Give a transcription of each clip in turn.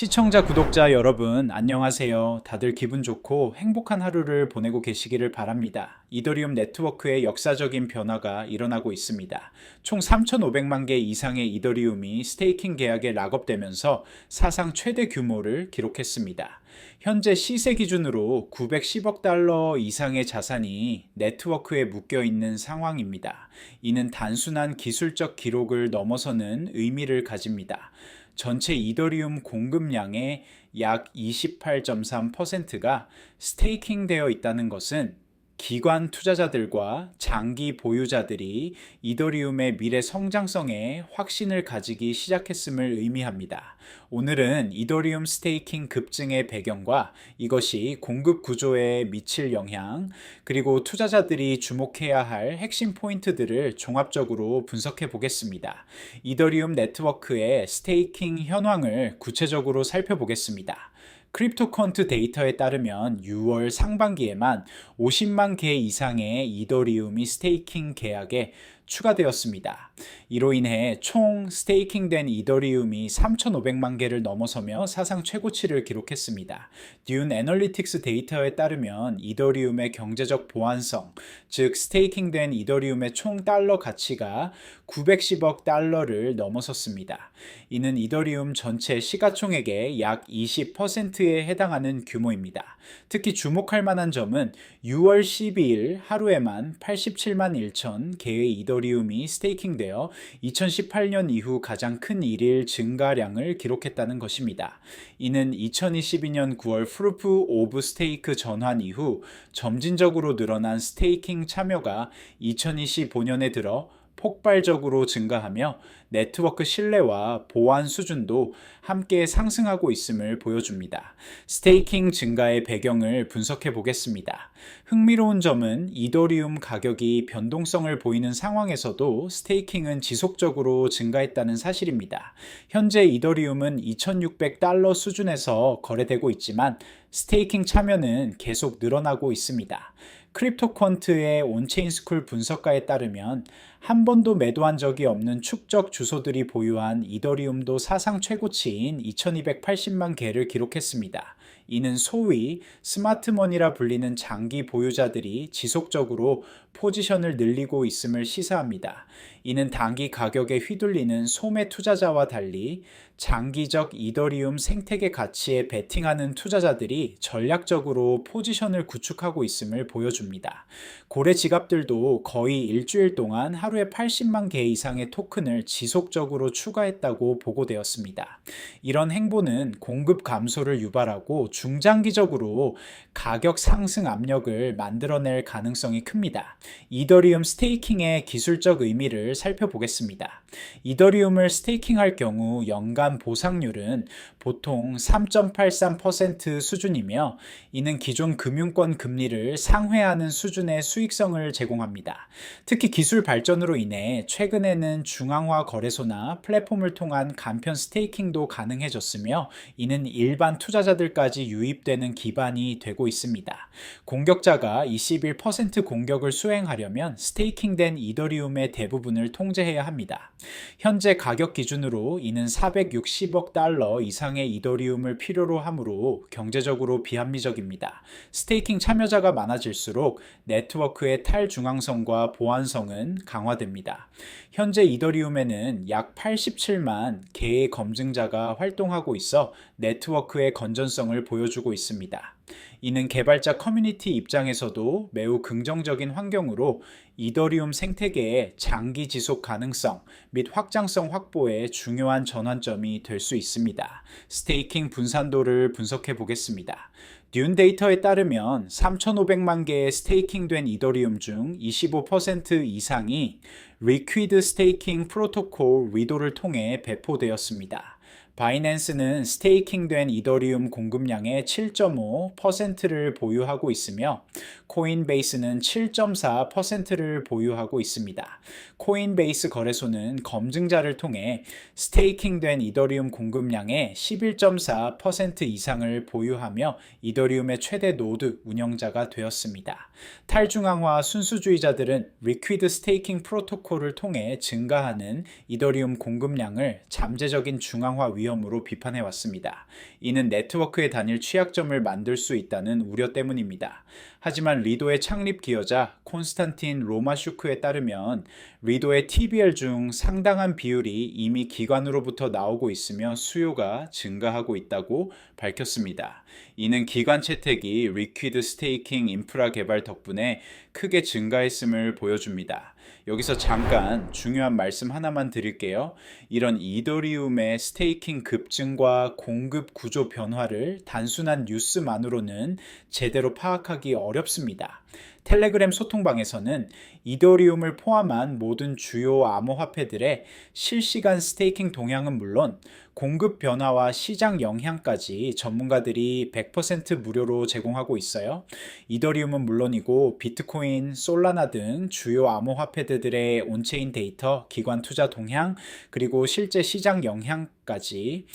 시청자, 구독자 여러분, 안녕하세요. 다들 기분 좋고 행복한 하루를 보내고 계시기를 바랍니다. 이더리움 네트워크의 역사적인 변화가 일어나고 있습니다. 총 3,500만 개 이상의 이더리움이 스테이킹 계약에 락업되면서 사상 최대 규모를 기록했습니다. 현재 시세 기준으로 910억 달러 이상의 자산이 네트워크에 묶여 있는 상황입니다. 이는 단순한 기술적 기록을 넘어서는 의미를 가집니다. 전체 이더리움 공급량의 약 28.3%가 스테이킹 되어 있다는 것은 기관 투자자들과 장기 보유자들이 이더리움의 미래 성장성에 확신을 가지기 시작했음을 의미합니다. 오늘은 이더리움 스테이킹 급증의 배경과 이것이 공급 구조에 미칠 영향, 그리고 투자자들이 주목해야 할 핵심 포인트들을 종합적으로 분석해 보겠습니다. 이더리움 네트워크의 스테이킹 현황을 구체적으로 살펴보겠습니다. 크립토컨트 데이터에 따르면 6월 상반기에만 50만 개 이상의 이더리움이 스테이킹 계약에 추가되었습니다. 이로 인해 총 스테이킹된 이더리움이 3,500만 개를 넘어서며 사상 최고치를 기록했습니다. 듄 애널리틱스 데이터에 따르면 이더리움의 경제적 보안성, 즉 스테이킹된 이더리움의 총 달러 가치가 910억 달러를 넘어섰습니다. 이는 이더리움 전체 시가총액의 약 20%에 해당하는 규모입니다. 특히 주목할 만한 점은 6월 12일 하루에만 87만 1천 개의 이더리움이 스테이킹되어 2018년 이후 가장 큰 일일 증가량을 기록했다는 것입니다. 이는 2022년 9월 프루프 오브 스테이크 전환 이후 점진적으로 늘어난 스테이킹 참여가 2025년에 들어 폭발적으로 증가하며 네트워크 신뢰와 보안 수준도 함께 상승하고 있음을 보여줍니다. 스테이킹 증가의 배경을 분석해 보겠습니다. 흥미로운 점은 이더리움 가격이 변동성을 보이는 상황에서도 스테이킹은 지속적으로 증가했다는 사실입니다. 현재 이더리움은 2,600달러 수준에서 거래되고 있지만 스테이킹 참여는 계속 늘어나고 있습니다. 크립토퀀트의 온체인스쿨 분석가에 따르면 한 번도 매도한 적이 없는 축적 주소들이 보유한 이더리움도 사상 최고치인 2280만 개를 기록했습니다. 이는 소위 스마트머니라 불리는 장기 보유자들이 지속적으로 포지션을 늘리고 있음을 시사합니다. 이는 단기 가격에 휘둘리는 소매 투자자와 달리 장기적 이더리움 생태계 가치에 베팅하는 투자자들이 전략적으로 포지션을 구축하고 있음을 보여줍니다. 고래 지갑들도 거의 일주일 동안 하루에 80만 개 이상의 토큰을 지속적으로 추가했다고 보고되었습니다. 이런 행보는 공급 감소를 유발하고 중장기적으로 가격 상승 압력을 만들어낼 가능성이 큽니다. 이더리움 스테이킹의 기술적 의미를 살펴보겠습니다. 이더리움을 스테이킹할 경우 연간 보상률은 보통 3.83% 수준이며 이는 기존 금융권 금리를 상회하는 수준의 수익성을 제공합니다. 특히 기술 발전으로 인해 최근에는 중앙화 거래소나 플랫폼을 통한 간편 스테이킹도 가능해졌으며 이는 일반 투자자들까지 유입되는 기반이 되고 있습니다. 공격자가 21% 공격을 수행하려면 스테이킹된 이더리움의 대부분을 통제해야 합니다. 현재 가격 기준으로 이는 460억 달러 이상의 이더리움을 필요로 하므로 경제적으로 비합리적입니다. 스테이킹 참여자가 많아질수록 네트워크의 탈중앙성과 보안성은 강화됩니다. 현재 이더리움에는 약 87만 개의 검증자가 활동하고 있어 네트워크의 건전성을 보여주고 있습니다. 이는 개발자 커뮤니티 입장에서도 매우 긍정적인 환경으로 이더리움 생태계의 장기 지속 가능성 및 확장성 확보에 중요한 전환점이 될 수 있습니다. 스테이킹 분산도를 분석해 보겠습니다. 듄 데이터에 따르면 3,500만 개의 스테이킹된 이더리움 중 25% 이상이 리퀴드 스테이킹 프로토콜 리도를 통해 배포되었습니다. 바이낸스는 스테이킹된 이더리움 공급량의 7.5%를 보유하고 있으며 코인베이스는 7.4%를 보유하고 있습니다. 코인베이스 거래소는 검증자를 통해 스테이킹된 이더리움 공급량의 11.4% 이상을 보유하며 이더리움의 최대 노드 운영자가 되었습니다. 탈중앙화 순수주의자들은 리퀴드 스테이킹 프로토콜을 통해 증가하는 이더리움 공급량을 잠재적인 중앙화 위험 위험으로 비판해 왔습니다. 이는 네트워크의 단일 취약점을 만들 수 있다는 우려 때문입니다. 하지만 리도의 창립 기여자 콘스탄틴 로마슈크에 따르면 리도의 TBL 중 상당한 비율이 이미 기관으로부터 나오고 있으며 수요가 증가하고 있다고 밝혔습니다. 이는 기관 채택이 리퀴드 스테이킹 인프라 개발 덕분에 크게 증가했음을 보여줍니다. 여기서 잠깐 중요한 말씀 하나만 드릴게요. 이런 이더리움의 스테이킹 급증과 공급 구조 변화를 단순한 뉴스만으로는 제대로 파악하기 어렵습니다. 텔레그램 소통방에서는 이더리움을 포함한 모든 주요 암호화폐들의 실시간 스테이킹 동향은 물론 공급 변화와 시장 영향까지 전문가들이 100% 무료로 제공하고 있어요. 이더리움은 물론이고 비트코인, 솔라나 등 주요 암호화폐들의 온체인 데이터, 기관 투자 동향, 그리고 실제 시장 영향까지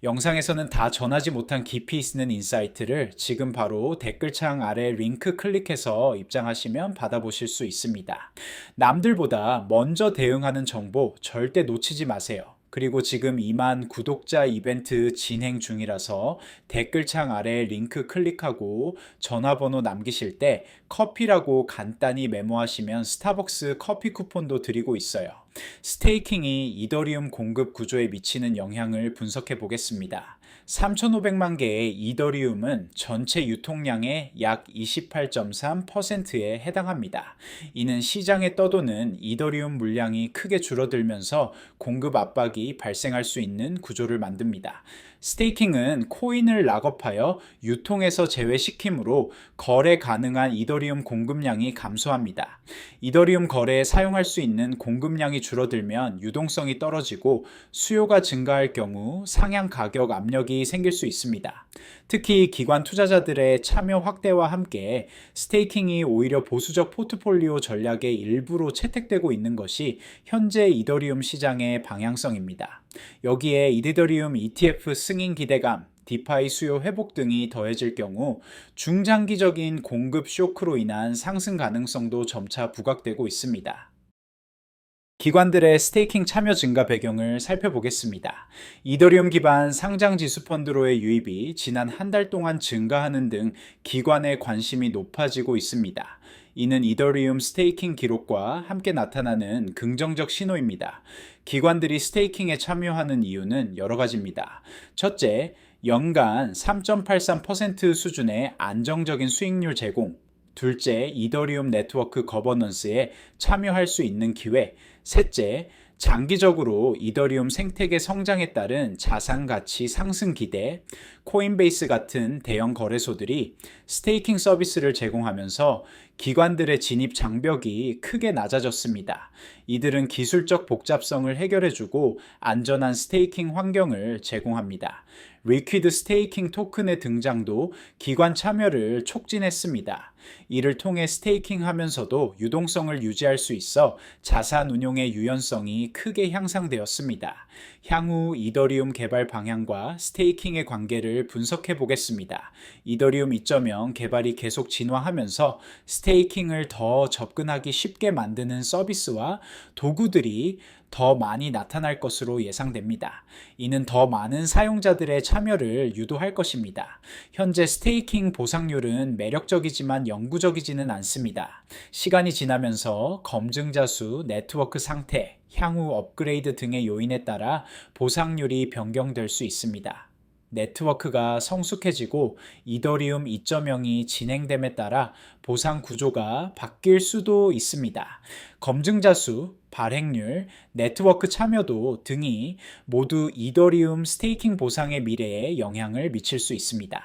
영상에서는 다 전하지 못한 깊이 있는 인사이트를 지금 바로 댓글창 아래 링크 클릭해서 입장하시면 받아보실 수 있습니다. 남들보다 먼저 대응하는 정보 절대 놓치지 마세요. 그리고 지금 2만 구독자 이벤트 진행 중이라서 댓글창 아래 링크 클릭하고 전화번호 남기실 때 커피라고 간단히 메모하시면 스타벅스 커피 쿠폰도 드리고 있어요. 스테이킹이 이더리움 공급 구조에 미치는 영향을 분석해 보겠습니다. 3,500만 개의 이더리움은 전체 유통량의 약 28.3%에 해당합니다. 이는 시장에 떠도는 이더리움 물량이 크게 줄어들면서 공급 압박이 발생할 수 있는 구조를 만듭니다. 스테이킹은 코인을 락업하여 유통에서 제외시키므로 거래 가능한 이더리움 공급량이 감소합니다. 이더리움 거래에 사용할 수 있는 공급량이 줄어들면 유동성이 떨어지고 수요가 증가할 경우 상향 가격 압력이 생길 수 있습니다. 특히 기관 투자자들의 참여 확대와 함께 스테이킹이 오히려 보수적 포트폴리오 전략의 일부로 채택되고 있는 것이 현재 이더리움 시장의 방향성입니다. 여기에 이더리움 ETF 승인 기대감, 디파이 수요 회복 등이 더해질 경우 중장기적인 공급 쇼크로 인한 상승 가능성도 점차 부각되고 있습니다. 기관들의 스테이킹 참여 증가 배경을 살펴보겠습니다. 이더리움 기반 상장 지수 펀드로의 유입이 지난 한 달 동안 증가하는 등 기관의 관심이 높아지고 있습니다. 이는 이더리움 스테이킹 기록과 함께 나타나는 긍정적 신호입니다. 기관들이 스테이킹에 참여하는 이유는 여러 가지입니다. 첫째, 연간 3.83% 수준의 안정적인 수익률 제공. 둘째, 이더리움 네트워크 거버넌스에 참여할 수 있는 기회. 셋째, 장기적으로 이더리움 생태계 성장에 따른 자산 가치 상승 기대. 코인베이스 같은 대형 거래소들이 스테이킹 서비스를 제공하면서 기관들의 진입 장벽이 크게 낮아졌습니다. 이들은 기술적 복잡성을 해결해주고 안전한 스테이킹 환경을 제공합니다. 리퀴드 스테이킹 토큰의 등장도 기관 참여를 촉진했습니다. 이를 통해 스테이킹하면서도 유동성을 유지할 수 있어 자산 운용의 유연성이 크게 향상되었습니다. 향후 이더리움 개발 방향과 스테이킹의 관계를 분석해 보겠습니다. 이더리움 2.0 개발이 계속 진화하면서 스테이킹을 더 접근하기 쉽게 만드는 서비스와 도구들이 더 많이 나타날 것으로 예상됩니다. 이는 더 많은 사용자들의 참여를 유도할 것입니다. 현재 스테이킹 보상률은 매력적이지만 영구적이지는 않습니다. 시간이 지나면서 검증자 수, 네트워크 상태, 향후 업그레이드 등의 요인에 따라 보상률이 변경될 수 있습니다. 네트워크가 성숙해지고 이더리움 2.0이 진행됨에 따라 보상 구조가 바뀔 수도 있습니다. 검증자 수, 발행률, 네트워크 참여도 등이 모두 이더리움 스테이킹 보상의 미래에 영향을 미칠 수 있습니다.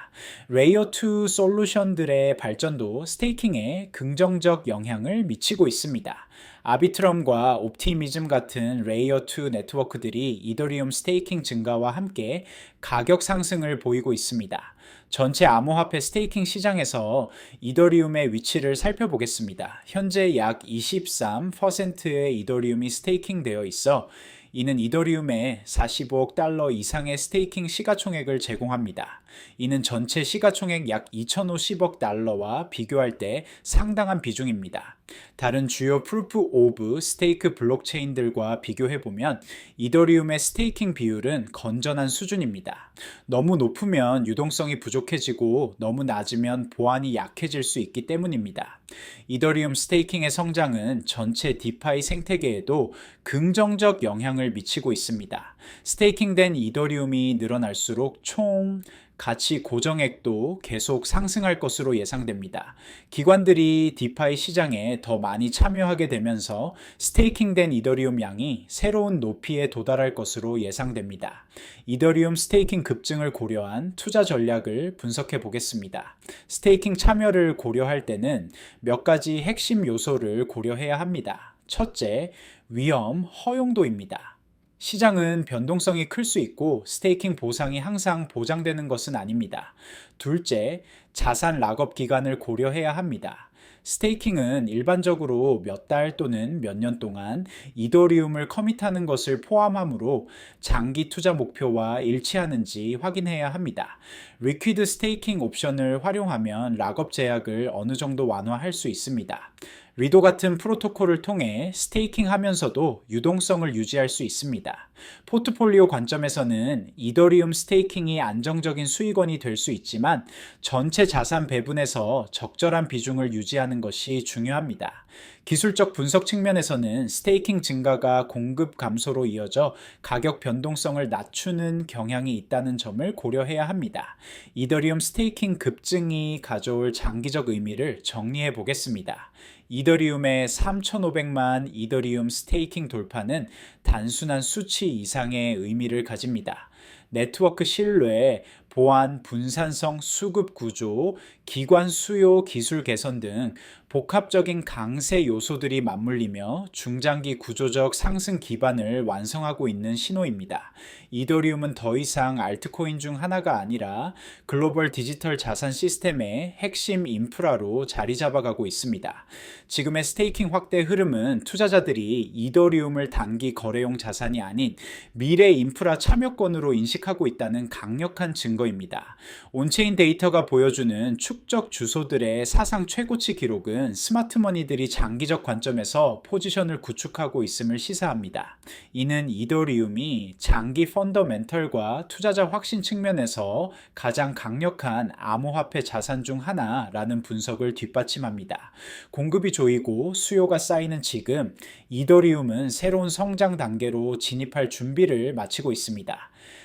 레이어 2 솔루션들의 발전도 스테이킹에 긍정적 영향을 미치고 있습니다. 아비트럼과 옵티미즘 같은 레이어 2 네트워크들이 이더리움 스테이킹 증가와 함께 가격 상승을 보이고 있습니다. 전체 암호화폐 스테이킹 시장에서 이더리움의 위치를 살펴보겠습니다. 현재 약 23%의 이더리움이 스테이킹 되어 있어 이는 이더리움에 45억 달러 이상의 스테이킹 시가총액을 제공합니다. 이는 전체 시가총액 약 2,050억 달러와 비교할 때 상당한 비중입니다. 다른 주요 프루프 오브 스테이크 블록체인들과 비교해보면 이더리움의 스테이킹 비율은 건전한 수준입니다. 너무 높으면 유동성이 부족해지고 너무 낮으면 보안이 약해질 수 있기 때문입니다. 이더리움 스테이킹의 성장은 전체 디파이 생태계에도 긍정적 영향을 미치고 있습니다. 스테이킹된 이더리움이 늘어날수록 총 가치 고정액도 계속 상승할 것으로 예상됩니다. 기관들이 디파이 시장에 더 많이 참여하게 되면서 스테이킹된 이더리움 양이 새로운 높이에 도달할 것으로 예상됩니다. 이더리움 스테이킹 급증을 고려한 투자 전략을 분석해 보겠습니다. 스테이킹 참여를 고려할 때는 몇 가지 핵심 요소를 고려해야 합니다. 첫째, 위험, 허용도입니다. 시장은 변동성이 클 수 있고 스테이킹 보상이 항상 보장되는 것은 아닙니다. 둘째, 자산 락업 기간을 고려해야 합니다. 스테이킹은 일반적으로 몇 달 또는 몇 년 동안 이더리움을 커밋하는 것을 포함하므로 장기 투자 목표와 일치하는지 확인해야 합니다. 리퀴드 스테이킹 옵션을 활용하면 락업 제약을 어느 정도 완화할 수 있습니다. 리도 같은 프로토콜을 통해 스테이킹 하면서도 유동성을 유지할 수 있습니다. 포트폴리오 관점에서는 이더리움 스테이킹이 안정적인 수익원이 될 수 있지만 전체 자산 배분에서 적절한 비중을 유지하는 것이 중요합니다. 기술적 분석 측면에서는 스테이킹 증가가 공급 감소로 이어져 가격 변동성을 낮추는 경향이 있다는 점을 고려해야 합니다. 이더리움 스테이킹 급증이 가져올 장기적 의미를 정리해 보겠습니다. 이더리움의 3,500만 이더리움 스테이킹 돌파는 단순한 수치 이상의 의미를 가집니다. 네트워크 신뢰, 보안, 분산성, 수급 구조, 기관 수요, 기술 개선 등 복합적인 강세 요소들이 맞물리며 중장기 구조적 상승 기반을 완성하고 있는 신호입니다. 이더리움은 더 이상 알트코인 중 하나가 아니라 글로벌 디지털 자산 시스템의 핵심 인프라로 자리 잡아가고 있습니다. 지금의 스테이킹 확대 흐름은 투자자들이 이더리움을 단기 거래용 자산이 아닌 미래 인프라 참여권으로 인식하고 있다는 강력한 증거입니다. 온체인 데이터가 보여주는 축적 주소들의 사상 최고치 기록은 스마트머니들이 장기적 관점에서 포지션을 구축하고 있음을 시사합니다. 이는 이더리움이 장기 펀더멘털과 투자자 확신 측면에서 가장 강력한 암호화폐 자산 중 하나라는 분석을 뒷받침합니다. 공급이 조이고 수요가 쌓이는 지금 이더리움은 새로운 성장 단계로 진입할 준비를 마치고 있습니다.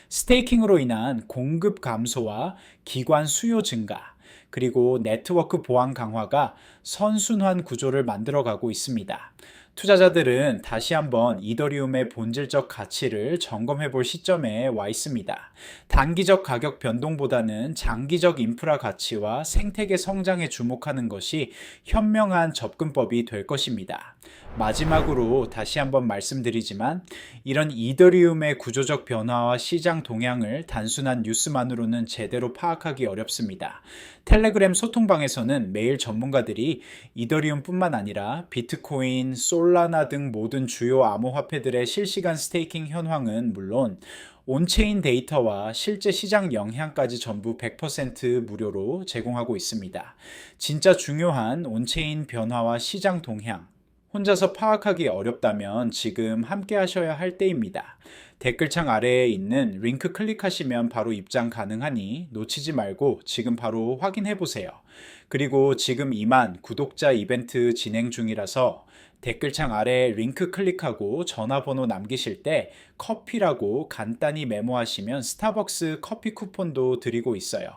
스테이킹으로 인한 공급 감소와 기관 수요 증가, 그리고 네트워크 보안 강화가 선순환 구조를 만들어가고 있습니다. 투자자들은 다시 한번 이더리움의 본질적 가치를 점검해 볼 시점에 와 있습니다. 단기적 가격 변동보다는 장기적 인프라 가치와 생태계 성장에 주목하는 것이 현명한 접근법이 될 것입니다. 마지막으로 다시 한번 말씀드리지만 이런 이더리움의 구조적 변화와 시장 동향을 단순한 뉴스만으로는 제대로 파악하기 어렵습니다. 텔레그램 소통방에서는 매일 전문가들이 이더리움뿐만 아니라 비트코인, 솔라나 등 모든 주요 암호화폐들의 실시간 스테이킹 현황은 물론 온체인 데이터와 실제 시장 영향까지 전부 100% 무료로 제공하고 있습니다. 진짜 중요한 온체인 변화와 시장 동향, 혼자서 파악하기 어렵다면 지금 함께 하셔야 할 때입니다. 댓글창 아래에 있는 링크 클릭하시면 바로 입장 가능하니 놓치지 말고 지금 바로 확인해 보세요. 그리고 지금 이만 구독자 이벤트 진행 중이라서 댓글창 아래 링크 클릭하고 전화번호 남기실 때 커피라고 간단히 메모하시면 스타벅스 커피 쿠폰도 드리고 있어요.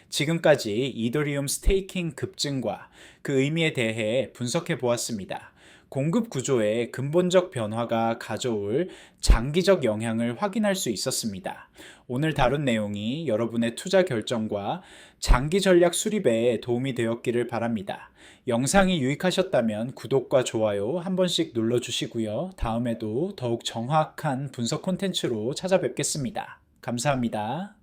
지금까지 이더리움 스테이킹 급증과 그 의미에 대해 분석해 보았습니다. 공급 구조의 근본적 변화가 가져올 장기적 영향을 확인할 수 있었습니다. 오늘 다룬 내용이 여러분의 투자 결정과 장기 전략 수립에 도움이 되었기를 바랍니다. 영상이 유익하셨다면 구독과 좋아요 한 번씩 눌러주시고요. 다음에도 더욱 정확한 분석 콘텐츠로 찾아뵙겠습니다. 감사합니다.